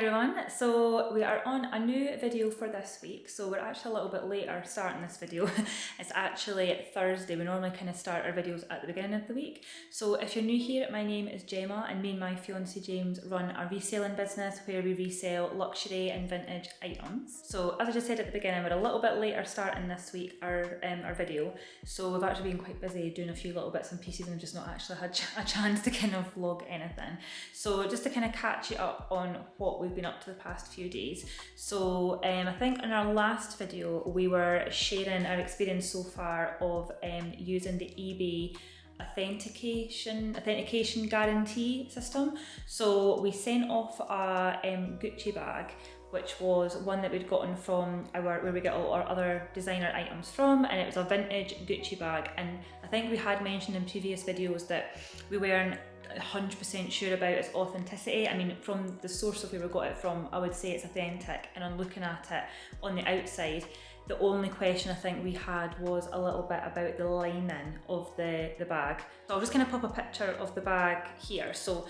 everyone, so we are on a new video for this week. So we're actually a little bit later starting this video. It's actually Thursday. We normally kind of start our videos at the beginning of the week. So if you're new here, my name is Gemma and me and my fiance James run a reselling business where we resell luxury and vintage items. So as I just said at the beginning, we're a little bit later starting this week our video. So we've actually been quite busy doing a few little bits and pieces and I've just not actually had a chance to kind of vlog anything. So just to kind of catch you up on what we've been up to the past few days. So I think in our last video we were sharing our experience so far of using the eBay authentication guarantee system. So we sent off a Gucci bag, which was one that we'd gotten from where we get all our other designer items from, and it was a vintage Gucci bag. And I think we had mentioned in previous videos that we weren't 100% sure about its authenticity. I mean, from the source of where we got it from, I would say it's authentic, and on looking at it on the outside, the only question I think we had was a little bit about the lining of the bag. So I'll just kind of pop a picture of the bag here. So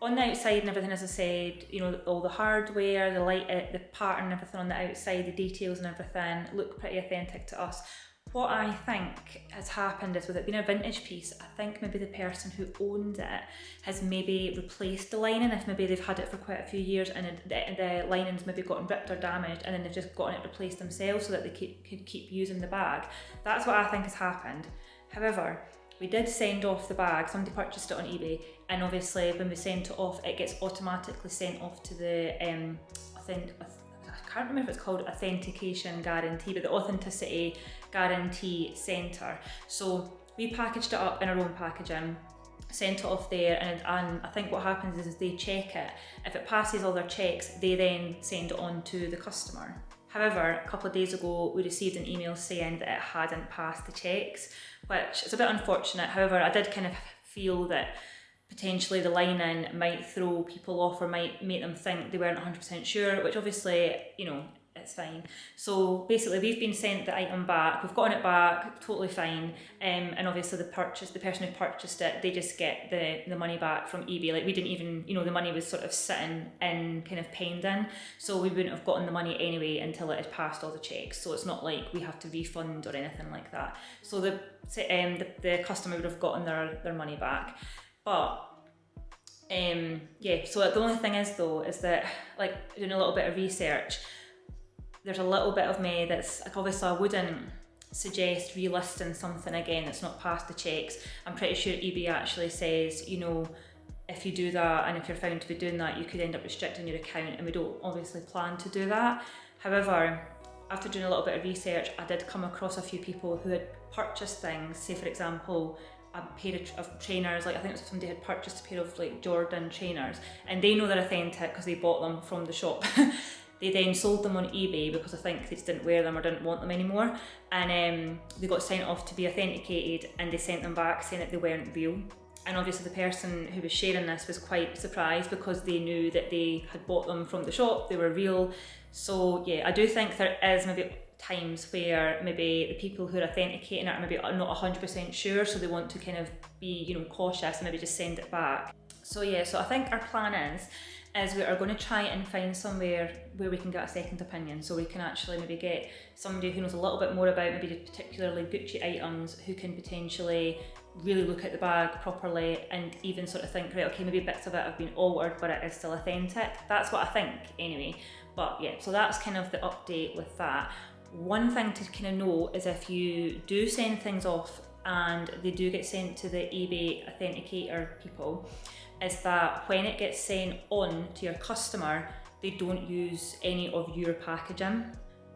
on the outside and everything, as I said, you know, all the hardware, the pattern and everything on the outside, the details and everything look pretty authentic to us. What I think has happened is, with it being a vintage piece, I think maybe the person who owned it has maybe replaced the lining, if maybe they've had it for quite a few years and the lining's maybe gotten ripped or damaged, and then they've just gotten it replaced themselves so that they could keep using the bag. That's what I think has happened. However, we did send off the bag, somebody purchased it on eBay, and obviously when we sent it off, it gets automatically sent off to the I can't remember if it's called Authentication Guarantee, but the Authenticity Guarantee Centre. So we packaged it up in our own packaging, sent it off there, and I think what happens is they check it. If it passes all their checks, they then send it on to the customer. However, a couple of days ago, we received an email saying that it hadn't passed the checks, which is a bit unfortunate. However, I did kind of feel that potentially the lining might throw people off or might make them think they weren't 100% sure, which obviously, you know, it's fine. So basically we've been sent the item back, we've gotten it back, totally fine, and obviously the person who purchased it, they just get the money back from eBay. Like, we didn't even, you know, the money was sort of sitting in kind of pending, so we wouldn't have gotten the money anyway until it had passed all the checks. So it's not like we have to refund or anything like that. So the customer would have gotten their money back. But yeah, so the only thing is though, is that, like, doing a little bit of research, there's a little bit of me that's like, obviously I wouldn't suggest relisting something again that's not passed the checks. I'm pretty sure eBay actually says, you know, if you do that and if you're found to be doing that, you could end up restricting your account, and we don't obviously plan to do that. However, after doing a little bit of research, I did come across a few people who had purchased things, say for example, a pair of trainers, like I think somebody had purchased a pair of like Jordan trainers, and they know they're authentic because they bought them from the shop. They then sold them on eBay because I think they just didn't wear them or didn't want them anymore, and they got sent off to be authenticated, and they sent them back saying that they weren't real. And obviously the person who was sharing this was quite surprised because they knew that they had bought them from the shop, they were real. So yeah, I do think there is maybe times where maybe the people who are authenticating it are maybe not 100% sure, so they want to kind of be, you know, cautious and maybe just send it back. So yeah, so I think our plan is we are going to try and find somewhere where we can get a second opinion, so we can actually maybe get somebody who knows a little bit more about maybe particularly Gucci items, who can potentially really look at the bag properly and even sort of think, right, okay, maybe bits of it have been altered but it is still authentic. That's what I think anyway. But yeah, so that's kind of the update with that. One thing to kind of know is, if you do send things off and they do get sent to the eBay authenticator people, is that when it gets sent on to your customer, they don't use any of your packaging.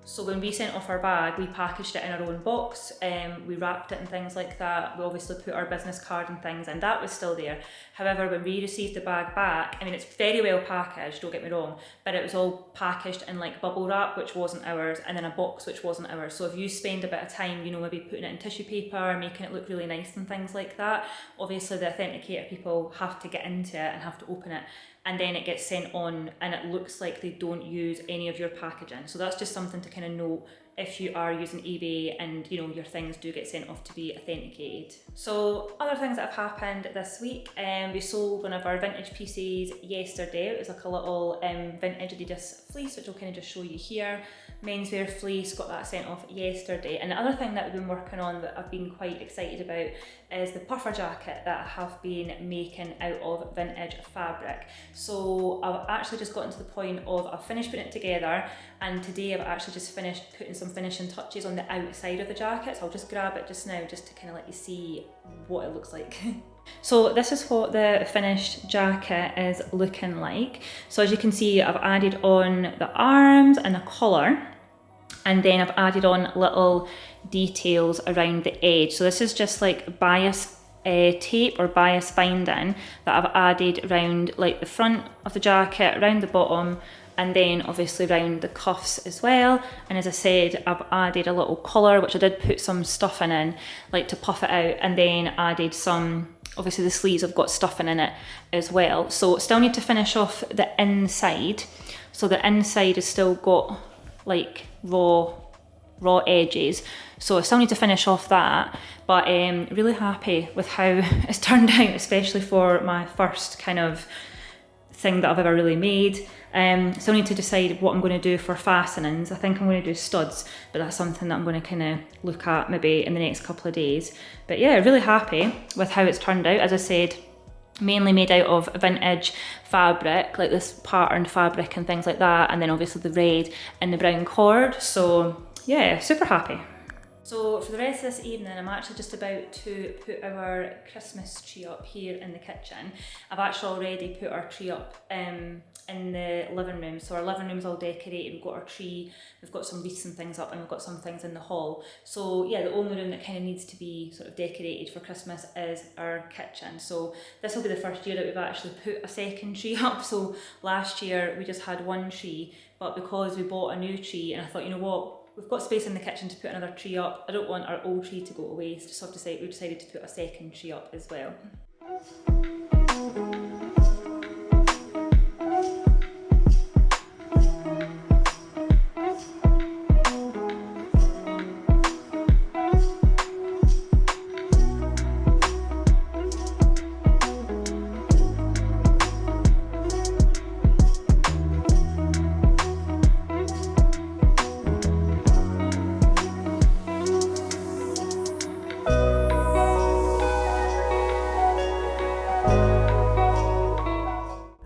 So when we sent off our bag, we packaged it in our own box, we wrapped it and things like that. We obviously put our business card and things, and that was still there. However, when we received the bag back, I mean, it's very well packaged, don't get me wrong, but it was all packaged in like bubble wrap, which wasn't ours, and then a box which wasn't ours. So if you spend a bit of time, you know, maybe putting it in tissue paper, making it look really nice and things like that, obviously the authenticator people have to get into it and have to open it, and then it gets sent on and it looks like they don't use any of your packaging. So that's just something to kind of note if you are using eBay and you know your things do get sent off to be authenticated. So other things that have happened this week, we sold one of our vintage pieces yesterday. It was like a little vintage Adidas fleece, which I'll kind of just show you here. Menswear fleece, got that sent off yesterday. And the other thing that we've been working on that I've been quite excited about is the puffer jacket that I have been making out of vintage fabric. So I've actually just gotten to the point of I've finished putting it together, and today I've actually just finished putting some finishing touches on the outside of the jacket. So I'll just grab it just now just to kind of let you see what it looks like. So this is what the finished jacket is looking like. So as you can see, I've added on the arms and the collar, and then I've added on little details around the edge. So this is just like bias tape or bias binding that I've added around like the front of the jacket, around the bottom, and then obviously around the cuffs as well. And as I said, I've added a little collar, which I did put some stuffing in, like to puff it out, and then added some, obviously the sleeves have got stuffing in it as well. So still need to finish off the inside. So the inside has still got like raw edges. So I still need to finish off that, but really happy with how it's turned out, especially for my first kind of thing that I've ever really made. Still need to decide what I'm going to do for fastenings. I think I'm going to do studs, but that's something that I'm going to kind of look at maybe in the next couple of days. But yeah, really happy with how it's turned out. As I said, mainly made out of vintage fabric, like this patterned fabric and things like that, and then obviously the red and the brown cord. So yeah, super happy. So for the rest of this evening, I'm actually just about to put our Christmas tree up here in the kitchen. I've actually already put our tree up in the living room. So our living room's all decorated, we've got our tree, we've got some wreaths and things up, and we've got some things in the hall. So yeah, the only room that kind of needs to be sort of decorated for Christmas is our kitchen. So this will be the first year that we've actually put a second tree up. So last year we just had one tree, but because we bought a new tree, and I thought, you know what, we've got space in the kitchen to put another tree up. I don't want our old tree to go to waste, so we decided to put a second tree up as well.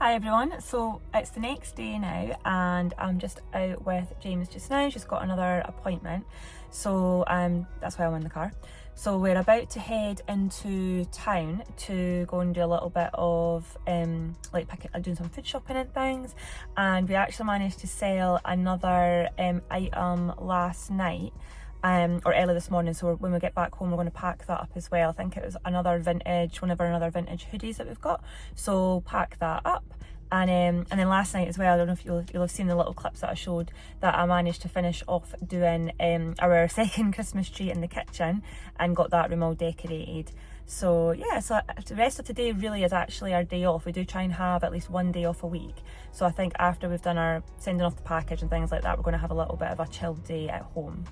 Hi everyone, so it's the next day now and I'm just out with James just now. She's got another appointment, so that's why I'm in the car. So we're about to head into town to go and do a little bit of like doing some food shopping and things, and we actually managed to sell another item last night. Or early this morning, so when we get back home we're going to pack that up as well. I think it was one of our vintage hoodies that we've got, so pack that up. And then last night as well, I don't know if you'll have seen the little clips that I showed, that I managed to finish off doing our second Christmas tree in the kitchen and got that room all decorated. So yeah, so the rest of today really is actually our day off. We do try and have at least one day off a week, so I think after we've done our sending off the package and things like that, we're going to have a little bit of a chilled day at home.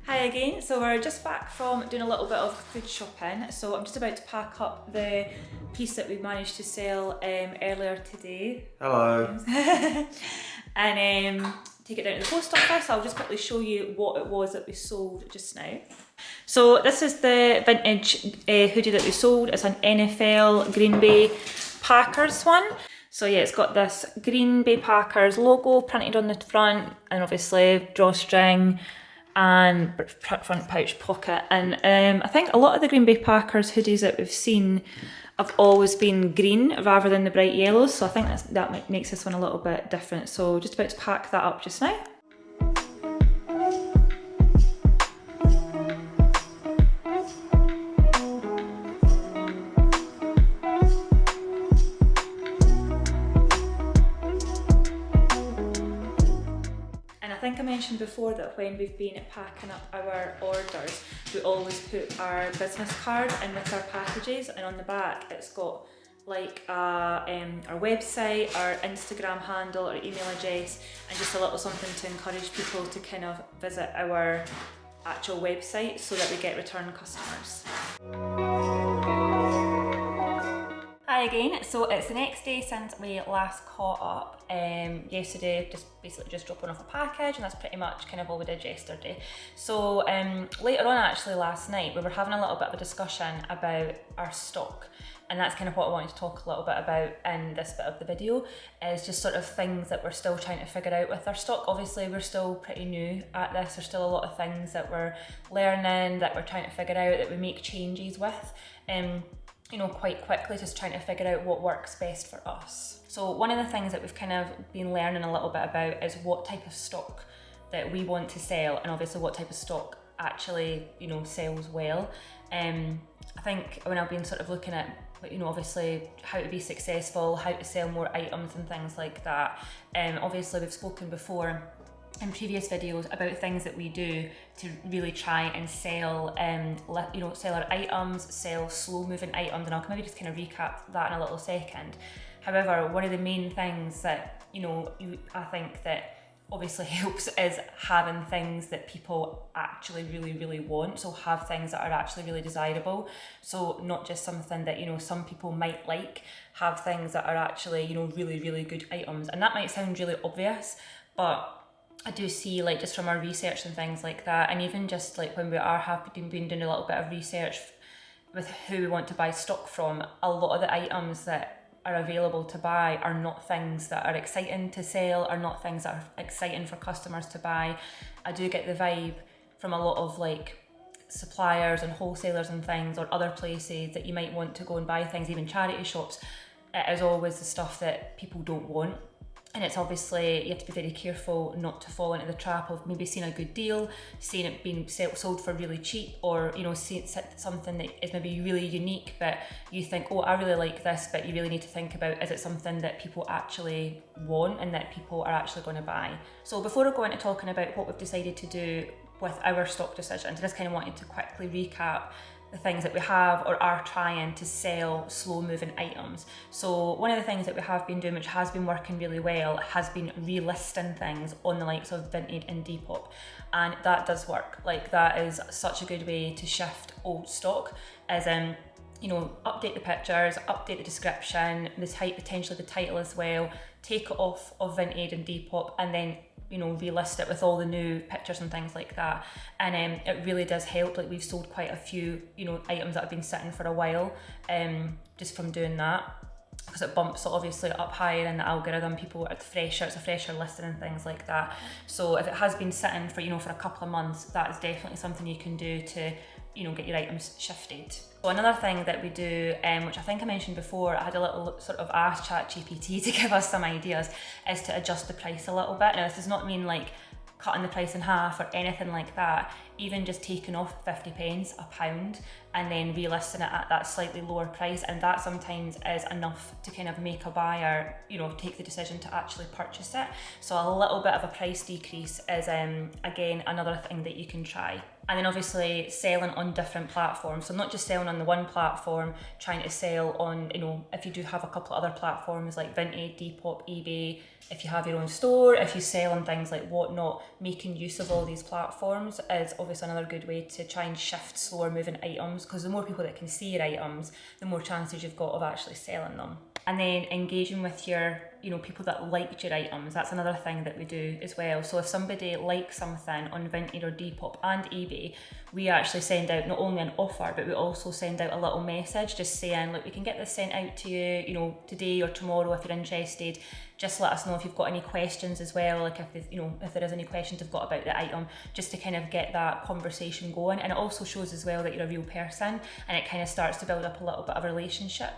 Hi again, so we're just back from doing a little bit of food shopping. So I'm just about to pack up the piece that we managed to sell earlier today. Hello. And take it down to the post office. I'll just quickly show you what it was that we sold just now. So this is the vintage hoodie that we sold. It's an NFL Green Bay Packers one. So yeah, it's got this Green Bay Packers logo printed on the front, and obviously drawstring and front pouch pocket. And I think a lot of the Green Bay Packers hoodies that we've seen have always been green rather than the bright yellows, so I think that makes this one a little bit different. So just about to pack that up just now. I think I mentioned before that when we've been packing up our orders, we always put our business card in with our packages, and on the back it's got like our website, our Instagram handle, our email address, and just a little something to encourage people to kind of visit our actual website so that we get return customers. Hi again, so it's the next day since we last caught up. Yesterday, just dropping off a package, and that's pretty much kind of all we did yesterday. So later on, actually last night, we were having a little bit of a discussion about our stock. And that's kind of what I wanted to talk a little bit about in this bit of the video, is just sort of things that we're still trying to figure out with our stock. Obviously, we're still pretty new at this. There's still a lot of things that we're learning, that we're trying to figure out, that we make changes with, quite quickly, just trying to figure out what works best for us. So one of the things that we've kind of been learning a little bit about is what type of stock that we want to sell, and obviously what type of stock actually, sells well. I think when I've been sort of looking at, obviously how to be successful, how to sell more items and things like that. Obviously we've spoken before in previous videos about things that we do to really try and sell, sell our items, sell slow moving items, and I'll maybe just kind of recap that in a little second. However, one of the main things that, I think that obviously helps is having things that people actually really want. So have things that are actually really desirable. So not just something that, some people might like, have things that are actually, really good items. And that might sound really obvious, but I do see, like, just from our research and things like that, and even just like when we have been doing a little bit of research with who we want to buy stock from, a lot of the items that are available to buy are not things that are exciting to sell, are not things that are exciting for customers to buy. I do get the vibe from a lot of like suppliers and wholesalers and things, or other places that you might want to go and buy things, even charity shops. It is always the stuff that people don't want. And it's obviously, you have to be very careful not to fall into the trap of maybe seeing a good deal, seeing it being sold for really cheap, or seeing something that is maybe really unique, but you think, oh, I really like this, but you really need to think about, is it something that people actually want and that people are actually going to buy? So before I go into talking about what we've decided to do with our stock decisions, I just kind of wanted to quickly recap the things that we have or are trying to sell slow moving items. So one of the things that we have been doing, which has been working really well, has been relisting things on the likes of Vinted and Depop, and that does work. Like, that is such a good way to shift old stock, as update the pictures, update the description, potentially the title as well, take it off of Vinted and Depop, and then relist it with all the new pictures and things like that. And it really does help. Like, we've sold quite a few items that have been sitting for a while, just from doing that, because it bumps it obviously up higher in the algorithm. People, it's a fresher listing and things like that. So if it has been sitting for for a couple of months, that is definitely something you can do to get your items shifted. So another thing that we do, which I think I mentioned before, I had a little sort of ask ChatGPT to give us some ideas, is to adjust the price a little bit. Now, this does not mean like cutting the price in half or anything like that, even just taking off 50 pence, a pound, and then relisting it at that slightly lower price, and that sometimes is enough to kind of make a buyer, take the decision to actually purchase it. So a little bit of a price decrease is, again, another thing that you can try. And then obviously selling on different platforms. So not just selling on the one platform, trying to sell on, if you do have a couple of other platforms like Vinted, Depop, eBay, if you have your own store, if you sell on things like Whatnot, making use of all these platforms is obviously another good way to try and shift slower moving items, because the more people that can see your items, the more chances you've got of actually selling them. And then engaging with your, people that liked your items. That's another thing that we do as well. So if somebody likes something on Vinted or Depop and eBay, we actually send out not only an offer, but we also send out a little message just saying, look, we can get this sent out to you, today or tomorrow if you're interested. Just let us know if you've got any questions as well, like if there is any questions you've got about the item, just to kind of get that conversation going. And it also shows as well that you're a real person, and it kind of starts to build up a little bit of a relationship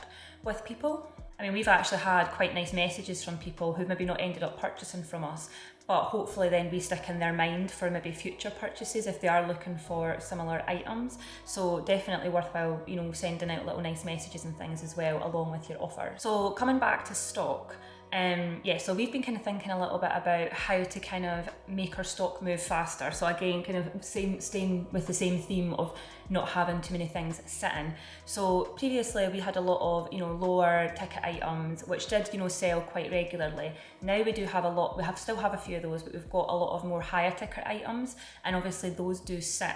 with people. I mean, we've actually had quite nice messages from people who've maybe not ended up purchasing from us, but hopefully then we stick in their mind for maybe future purchases if they are looking for similar items. So definitely worthwhile, sending out little nice messages and things as well along with your offer. So coming back to stock, Yeah, so we've been kind of thinking a little bit about how to kind of make our stock move faster. So again, kind of staying with the same theme of not having too many things sitting. So previously we had a lot of, lower ticket items, which did, sell quite regularly. Now we do have a lot, still have a few of those, but we've got a lot of more higher ticket items, and obviously those do sit.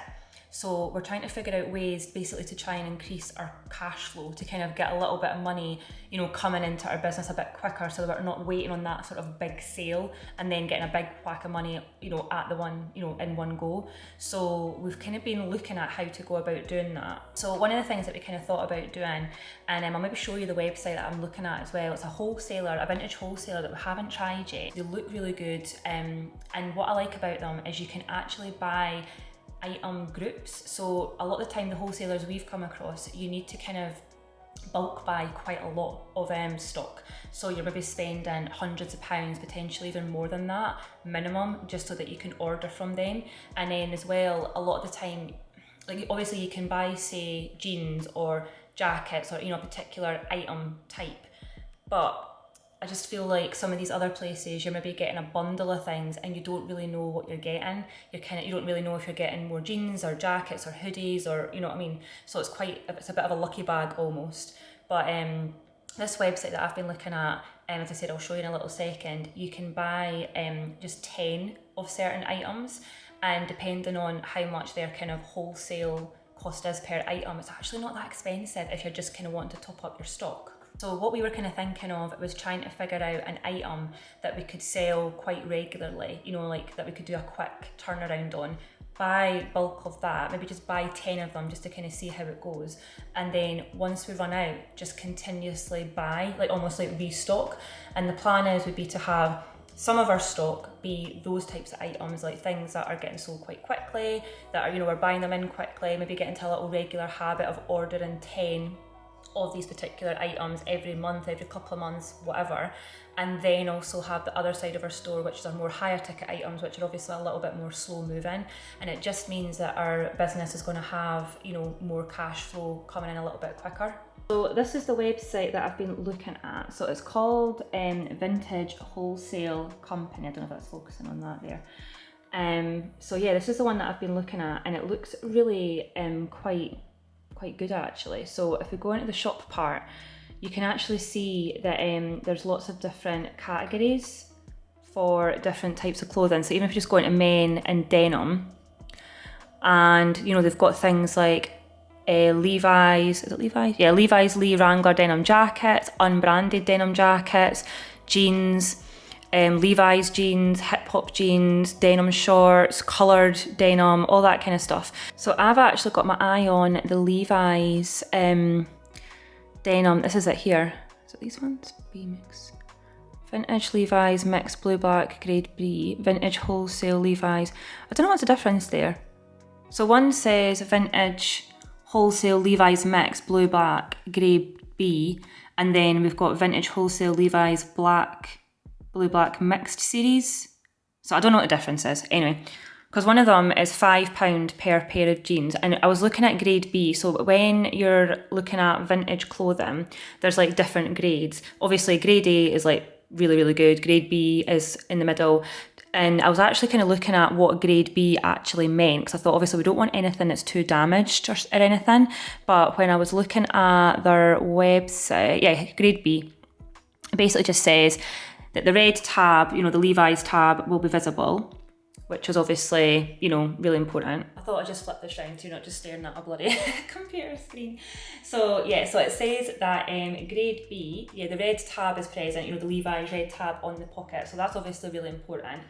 So we're trying to figure out ways basically to try and increase our cash flow, to kind of get a little bit of money, coming into our business a bit quicker, so that we're not waiting on that sort of big sale and then getting a big whack of money, at the one, in one go. So we've kind of been looking at how to go about doing that. So one of the things that we kind of thought about doing, and I'll maybe show you the website that I'm looking at as well. It's a vintage wholesaler that we haven't tried yet. They look really good, and what I like about them is you can actually buy item groups. So a lot of the time the wholesalers we've come across, you need to kind of bulk buy quite a lot of stock. So you're maybe spending hundreds of pounds, potentially even more than that minimum, just so that you can order from them. And then as well, a lot of the time, like obviously you can buy, say, jeans or jackets or a particular item type, but I just feel like some of these other places, you're maybe getting a bundle of things and you don't really know what you're getting. You don't really know if you're getting more jeans or jackets or hoodies, or you know what I mean. So it's a bit of a lucky bag almost. But this website that I've been looking at, as I said, I'll show you in a little second. You can buy just 10 of certain items, and depending on how much their kind of wholesale cost is per item, it's actually not that expensive if you're just kind of wanting to top up your stock. So what we were kind of thinking of was trying to figure out an item that we could sell quite regularly, like that we could do a quick turnaround on, buy bulk of that, maybe just buy 10 of them just to kind of see how it goes. And then once we run out, just continuously buy, like almost like restock. And the plan would be to have some of our stock be those types of items, like things that are getting sold quite quickly, that are, we're buying them in quickly, maybe get into a little regular habit of ordering 10 of these particular items every month, every couple of months, whatever. And then also have the other side of our store, which are more higher ticket items, which are obviously a little bit more slow moving. And it just means that our business is going to have, more cash flow coming in a little bit quicker. So this is the website that I've been looking at. So it's called Vintage Wholesale Company. I don't know if that's focusing on that there. So yeah, this is the one that I've been looking at, and it looks really quite good actually. So if we go into the shop part, you can actually see that there's lots of different categories for different types of clothing. So even if you just go into men and denim, and they've got things like Levi's, is it Levi's? Yeah, Levi's Lee Wrangler denim jackets, unbranded denim jackets, jeans, Levi's jeans, hip hop jeans, denim shorts, coloured denim, all that kind of stuff. So I've actually got my eye on the Levi's denim. This is it here. Is it these ones? B mix. Vintage Levi's mixed blue black grade B. Vintage wholesale Levi's. I don't know what's the difference there. So one says vintage wholesale Levi's mix blue black grade B, and then we've got vintage wholesale Levi's blue black mixed series. So I don't know what the difference is. Anyway, because one of them is £5 per pair of jeans, and I was looking at grade B. So when you're looking at vintage clothing, there's like different grades. Obviously grade A is like really, really good. Grade B is in the middle. And I was actually kind of looking at what grade B actually meant, because I thought obviously we don't want anything that's too damaged or anything. But when I was looking at their website, yeah, grade B, it basically just says that the red tab, the Levi's tab, will be visible, which is obviously, really important. I thought I'd just flip this round so you're not just staring at a bloody computer screen. So yeah, so it says that grade B, yeah, the red tab is present, the Levi's red tab on the pocket. So that's obviously really important.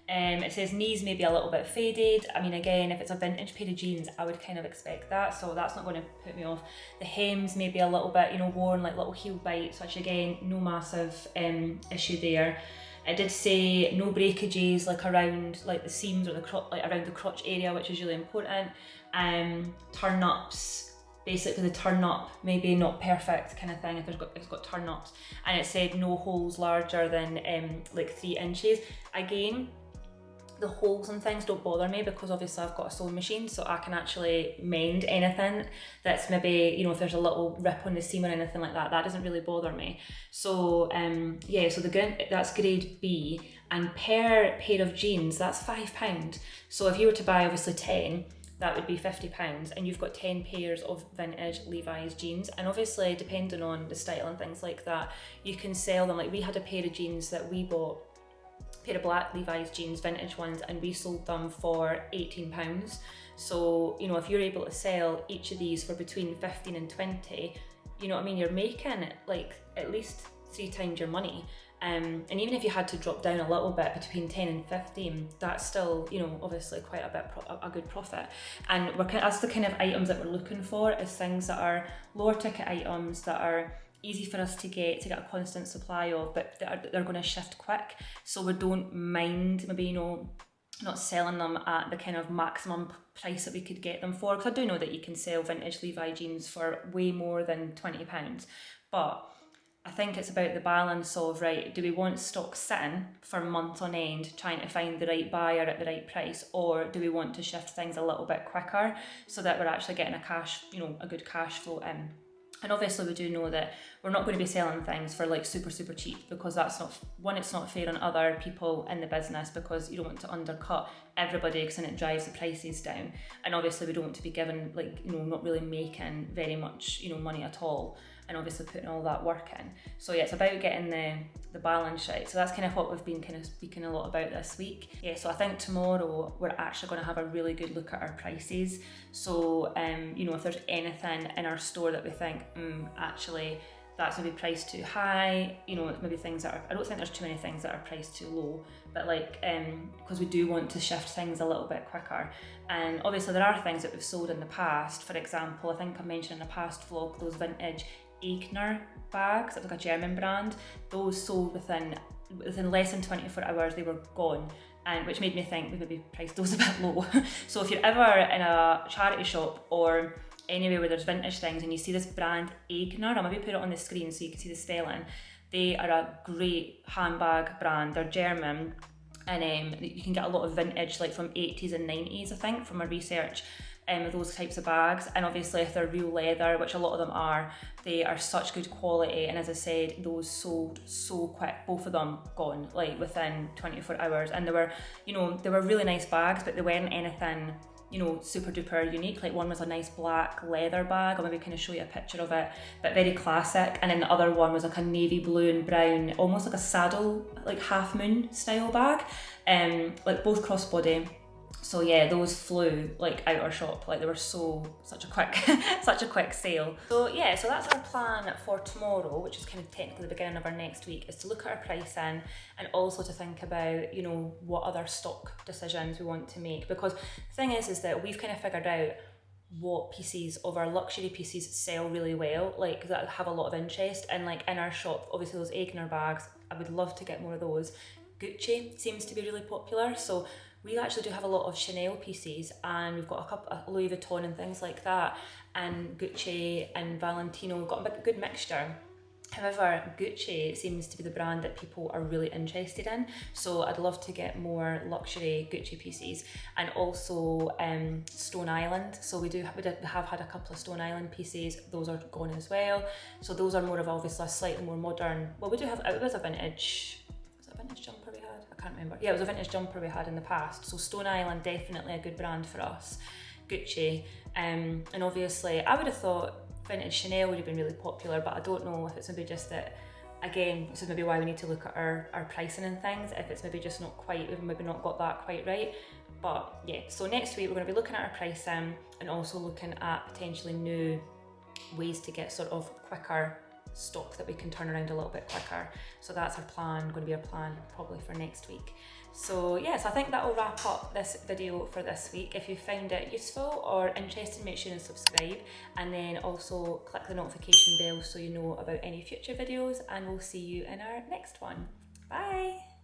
It says knees may be a little bit faded. I mean, again, if it's a vintage pair of jeans, I would kind of expect that, so that's not going to put me off. The hems may be a little bit, worn, like little heel bites, which again, no massive issue there. It did say no breakages like around like the seams or around the crotch area, which is really important. Turn ups, basically the turn up maybe not perfect kind of thing if it's got turn ups. And it said no holes larger than like 3 inches. Again, the holes and things don't bother me because obviously I've got a sewing machine, so I can actually mend anything that's maybe, you know, if there's a little rip on the seam or anything like that, that doesn't really bother me. So yeah, so that's grade B, and per pair of jeans, that's £5. So if you were to buy obviously 10, that would be £50, and you've got 10 pairs of vintage Levi's jeans. And obviously depending on the style and things like that, you can sell them. Like we had a pair of jeans that we bought, pair of black Levi's jeans, vintage ones, and we sold them for £18. So, you know, if you're able to sell each of these for between 15 and 20, you know what I mean, you're making like at least 3 times your money. And even if you had to drop down a little bit between 10 and 15, that's still, you know, obviously quite a good profit. And that's the kind of items that we're looking for, is things that are lower ticket items that are easy for us to get a constant supply of, but they're going to shift quick. So we don't mind maybe, you know, not selling them at the kind of maximum price that we could get them for, because I do know that you can sell vintage Levi jeans for way more than £20, but I think it's about the balance of, right, do we want stock sitting for months on end trying to find the right buyer at the right price, or do we want to shift things a little bit quicker so that we're actually getting a good cash flow in? And obviously we do know that we're not going to be selling things for like super cheap, because that's not, one, it's not fair on other people in the business, because you don't want to undercut everybody, because then it drives the prices down. And obviously we don't want to be given, like, you know, not really making very much, you know, money at all, and obviously putting all that work in. So yeah, it's about getting the balance right. So that's kind of what we've been kind of speaking a lot about this week. Yeah, so I think tomorrow we're actually going to have a really good look at our prices. So you know, if there's anything in our store that we think, actually that's maybe priced too high, you know, maybe things that are, I don't think there's too many things that are priced too low, but like, because we do want to shift things a little bit quicker. And obviously there are things that we've sold in the past. For example, I think I mentioned in a past vlog, those vintage Eigner bags, it was like a German brand. Those sold within less than 24 hours, they were gone. And which made me think we maybe priced those a bit low. So if you're ever in a charity shop or anywhere where there's vintage things and you see this brand Eigner, I'll maybe put it on the screen so you can see the spelling. They are a great handbag brand. They're German, and you can get a lot of vintage, like from 80s and 90s, I think, from my research. Those types of bags, and obviously if they're real leather, which a lot of them are, they are such good quality. And as I said, those sold so quick, both of them gone like within 24 hours. And they were, you know, they were really nice bags, but they weren't anything, you know, super duper unique. Like one was a nice black leather bag, I'll maybe kind of show you a picture of it, but very classic. And then the other one was like a navy blue and brown, almost like a saddle, like half moon style bag, like both crossbody. So yeah, those flew like out our shop, like they were such a quick sale. So yeah, so that's our plan for tomorrow, which is kind of technically the beginning of our next week, is to look at our pricing and also to think about, you know, what other stock decisions we want to make. Because the thing is that we've kind of figured out what pieces of our luxury pieces sell really well, like that have a lot of interest. And like in our shop, obviously those Eigner bags, I would love to get more of those. Gucci seems to be really popular, so we actually do have a lot of Chanel pieces, and we've got a couple of Louis Vuitton and things like that, and Gucci and Valentino. We've got a good mixture. However, Gucci seems to be the brand that people are really interested in, so I'd love to get more luxury Gucci pieces. And also Stone Island, so we have had a couple of Stone Island pieces, those are gone as well. So those are more of obviously a slightly more modern, well, we do have, it was a vintage jumper we had? I can't remember. Yeah, it was a vintage jumper we had in the past. So Stone Island, definitely a good brand for us. Gucci, and obviously I would have thought vintage Chanel would have been really popular, but I don't know if it's maybe just that, again, this is maybe why we need to look at our pricing and things, if it's maybe just not quite, we've maybe not got that quite right. But yeah, so next week we're going to be looking at our pricing and also looking at potentially new ways to get sort of quicker stock that we can turn around a little bit quicker. So that's our plan, going to be our plan probably for next week. So yes, I think that will wrap up this video for this week. If you found it useful or interesting, make sure and subscribe, and then also click the notification bell so you know about any future videos, and we'll see you in our next one. Bye!